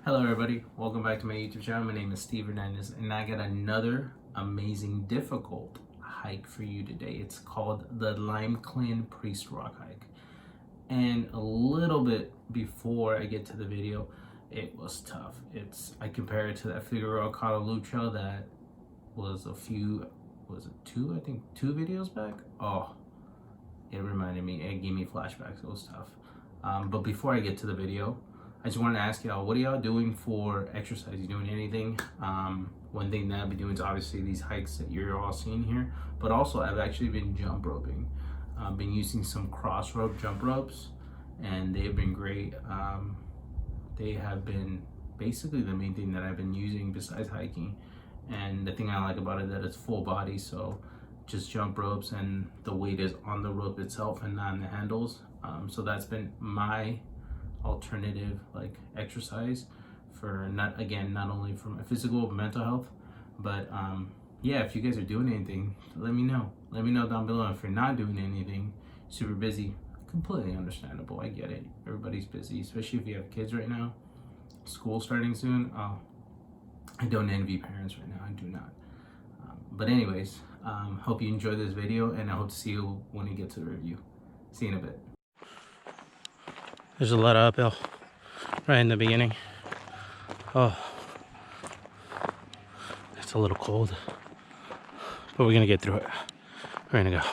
Hello everybody, welcome back to my YouTube channel. My name is Steve Hernandez and I got another amazing difficult hike for you today. It's called the Limekiln Priest Rock hike. And a little bit before I get to the video, it was tough. I compare it to that Vigorous Virtual Hike that was two videos back? Oh, it reminded me, it gave me flashbacks. It was tough. But before I get to the video, I just wanted to ask y'all, what are y'all doing for exercise? You doing anything? One thing that I've been doing is obviously these hikes that you're all seeing here, but also I've actually been jump roping. I've been using some cross rope jump ropes and they've been great. They have been basically the main thing that I've been using besides hiking. And the thing I like about it is that it's full body, so just jump ropes and the weight is on the rope itself and not on the handles. So that's been my alternative exercise for not only for my physical but mental health. But yeah, if you guys are doing anything, let me know down below. If you're not doing anything, super busy, completely understandable. I get it, everybody's busy, especially if you have kids right now, school starting soon. I don't envy parents right now, I do not. But anyways, hope you enjoy this video and I hope to see you when we get to the review. See you in a bit. There's a lot of uphill right in the beginning. Oh, it's a little cold, but we're gonna get through it. We're gonna go.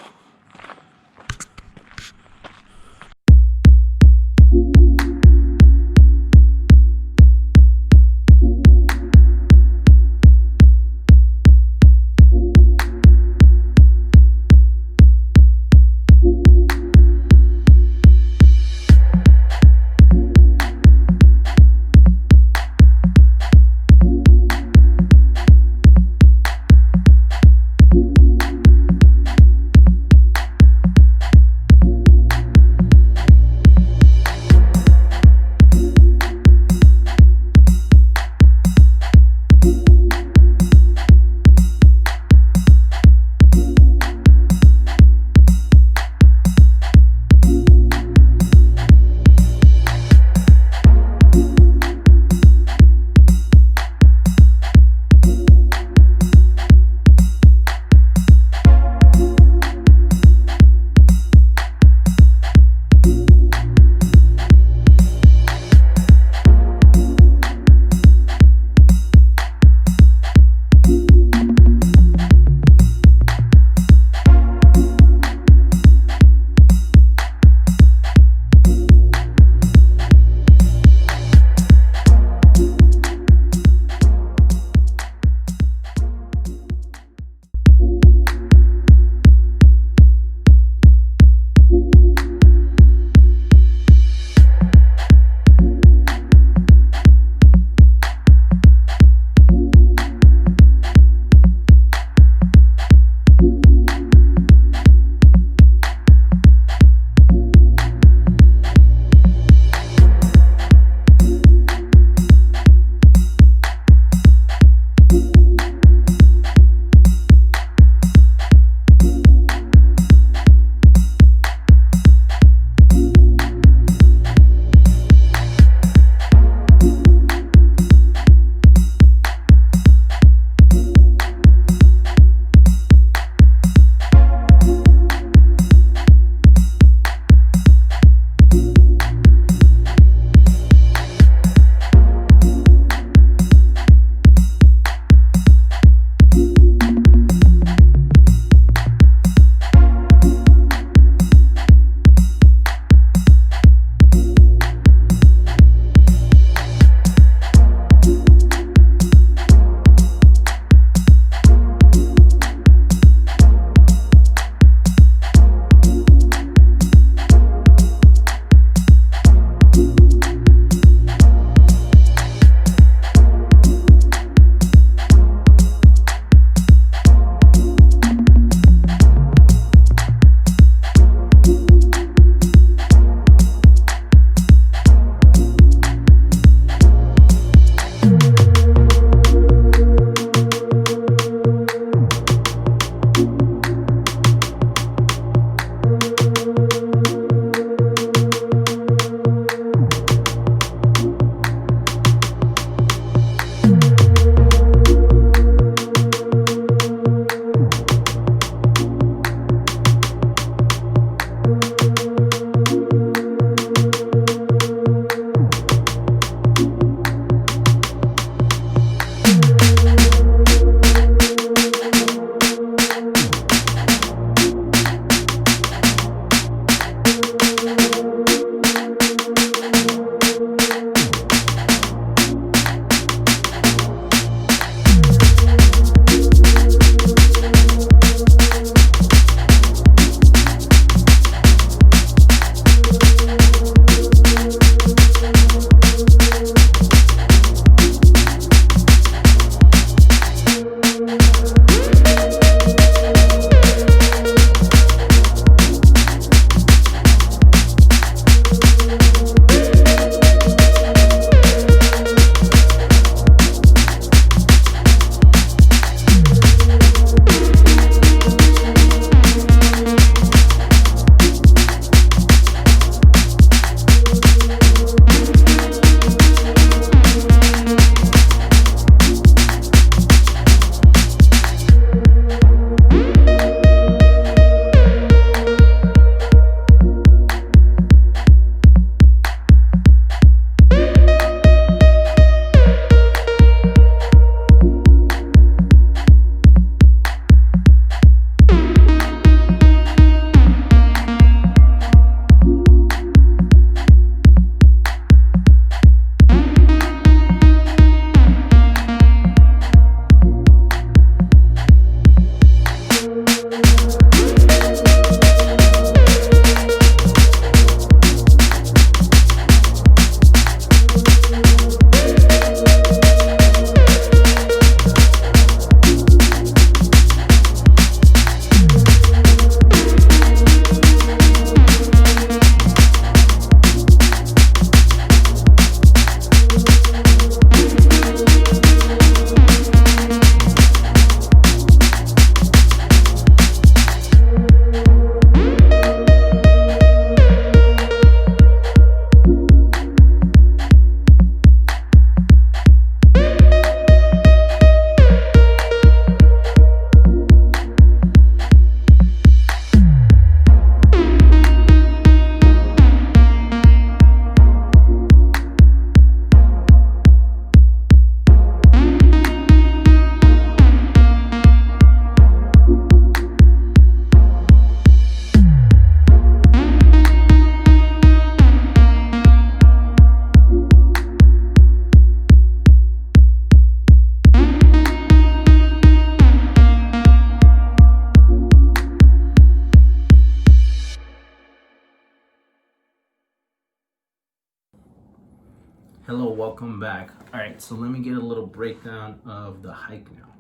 Hello, welcome back. All right, so let me get a little breakdown of the hike now.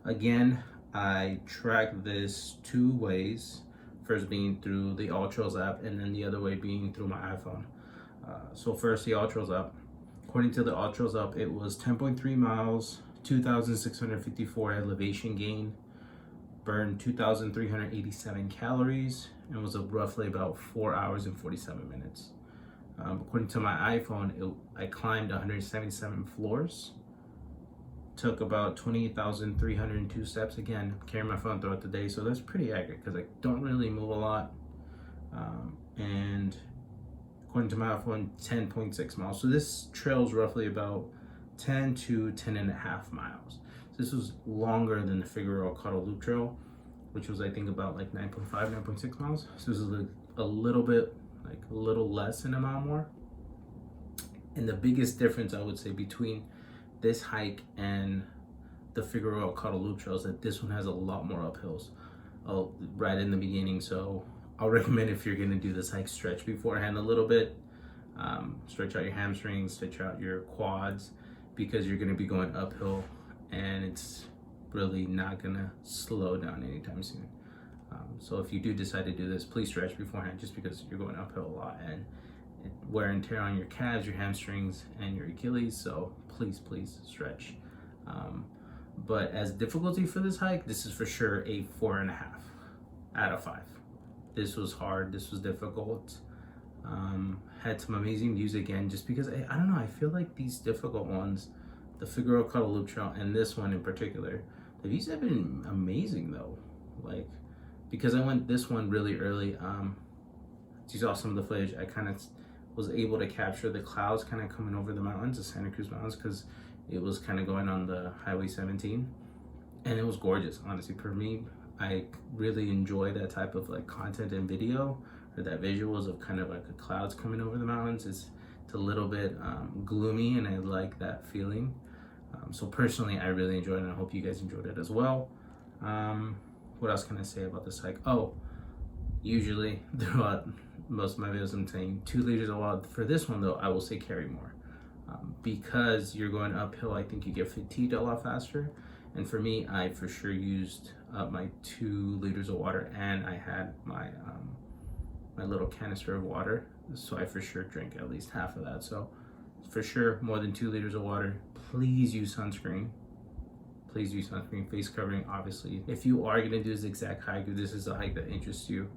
Again, I track this two ways. First being through the AllTrails app, and then the other way being through my iPhone. So first, the AllTrails app. According to the AllTrails app, it was 10.3 miles, 2,654 elevation gain, burned 2,387 calories, and was roughly about 4 hours and 47 minutes. According to my iPhone, I climbed 177 floors, took about 28,302 steps. Again, carrying my phone throughout the day, so that's pretty accurate because I don't really move a lot. And according to my iPhone, 10.6 miles. So this trail is roughly about 10 to 10 and a half miles. So this was longer than the Figueroa Cuddle Loop Trail, which was I think about like 9.5, 9.6 miles. So this is a little bit, like a little less than a mile more. And the biggest difference I would say between this hike and the Figueroa Cuddle Loop Trail is that this one has a lot more uphills right in the beginning. So I'll recommend, if you're gonna do this hike, stretch beforehand a little bit. Stretch out your hamstrings, stretch out your quads, because you're gonna be going uphill and it's really not gonna slow down anytime soon. So if you do decide to do this, please stretch beforehand, just because you're going uphill a lot and wear and tear on your calves, your hamstrings, and your Achilles. So please stretch. But as difficulty for this hike, this is for sure a 4.5 out of 5. This was hard, this was difficult. Had some amazing views again, just because I don't know, I feel like these difficult ones, the Figueroa Cuddle Loop Trail and this one in particular, the views have been amazing though. Like, because I went this one really early, you saw some of the footage, I kind of was able to capture the clouds kind of coming over the mountains, the Santa Cruz Mountains, because it was kind of going on the Highway 17, and it was gorgeous. Honestly, for me, I really enjoy that type of like content and video, or that visuals of kind of like the clouds coming over the mountains. It's a little bit gloomy, and I like that feeling. So personally, I really enjoyed it, and I hope you guys enjoyed it as well. What else can I say about this hike? Oh, usually throughout most of my videos I'm saying 2 liters of water. For this one though, I will say carry more, because you're going uphill. I think you get fatigued a lot faster, and for me, I for sure used up my 2 liters of water, and I had my my little canister of water, so I for sure drank at least half of that. So for sure more than 2 liters of water. Please use sunscreen. Please use sunscreen, face covering, obviously. If you are gonna do this exact hike, if this is a hike that interests you,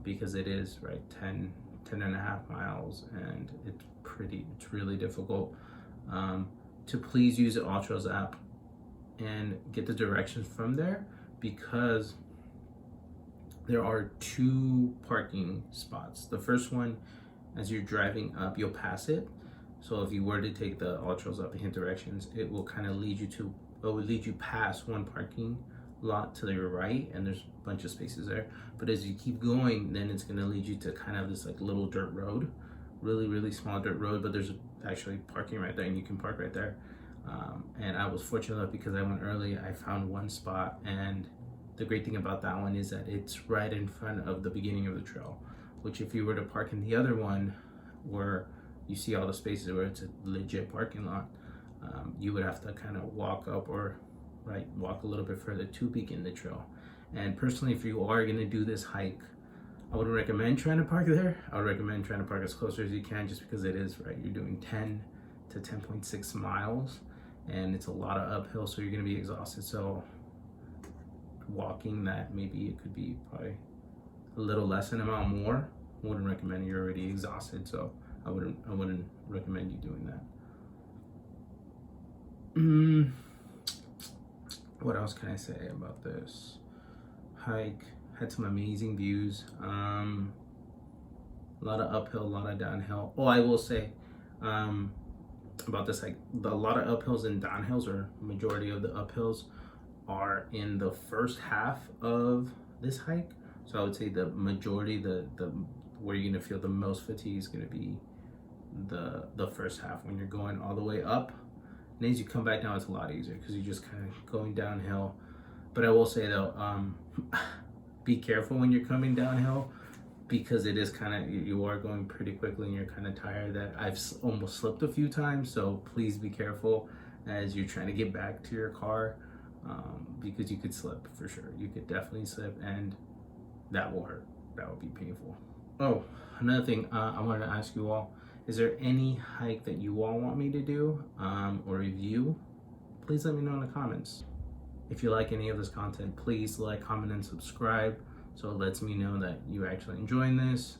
because it is, right, 10 and a half miles, and it's really difficult, to please use the AllTrails app and get the directions from there, because there are 2 parking spots. The first one, as you're driving up, you'll pass it. So if you were to take the AllTrails app and hit directions, it will kind of lead you past one parking lot to your right, and there's a bunch of spaces there. But as you keep going, then it's going to lead you to kind of this like little dirt road, really small dirt road, but there's actually parking right there, and you can park right there. And I was fortunate enough, because I went early, I found one spot, and the great thing about that one is that it's right in front of the beginning of the trail, which if you were to park in the other one where you see all the spaces where it's a legit parking lot, you would have to kind of walk up, or walk a little bit further to begin the trail. And personally, if you are going to do this hike, I wouldn't recommend trying to park there. I would recommend trying to park as closer as you can, just because it is, right, you're doing 10 to 10.6 miles, and it's a lot of uphill, so you're going to be exhausted. So walking that, maybe it could be probably a little less than a mile more. I wouldn't recommend it. You're already exhausted, so I wouldn't recommend you doing that. What else can I say about this hike? Had some amazing views. A lot of uphill, a lot of downhill. Oh, I will say about this hike, a lot of uphills and downhills, or majority of the uphills, are in the first half of this hike. So I would say the majority, the where you're gonna feel the most fatigue is gonna be the first half, when you're going all the way up. And as you come back down, it's a lot easier, because you're just kind of going downhill. But I will say though, be careful when you're coming downhill, because it is kind of, you are going pretty quickly and you're kind of tired, that I've almost slipped a few times. So please be careful as you're trying to get back to your car, because you could slip for sure. You could definitely slip, and that will hurt. That would be painful. Oh, another thing I wanted to ask you all, is there any hike that you all want me to do or review? Please let me know in the comments. If you like any of this content, please like, comment, and subscribe, so it lets me know that you're actually enjoying this.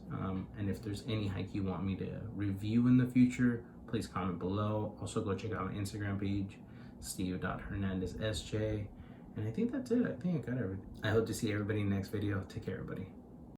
And if there's any hike you want me to review in the future, please comment below. Also, go check out my Instagram page, steve.hernandezsj. And I think that's it. I think I got everything. I hope to see everybody in the next video. Take care, everybody.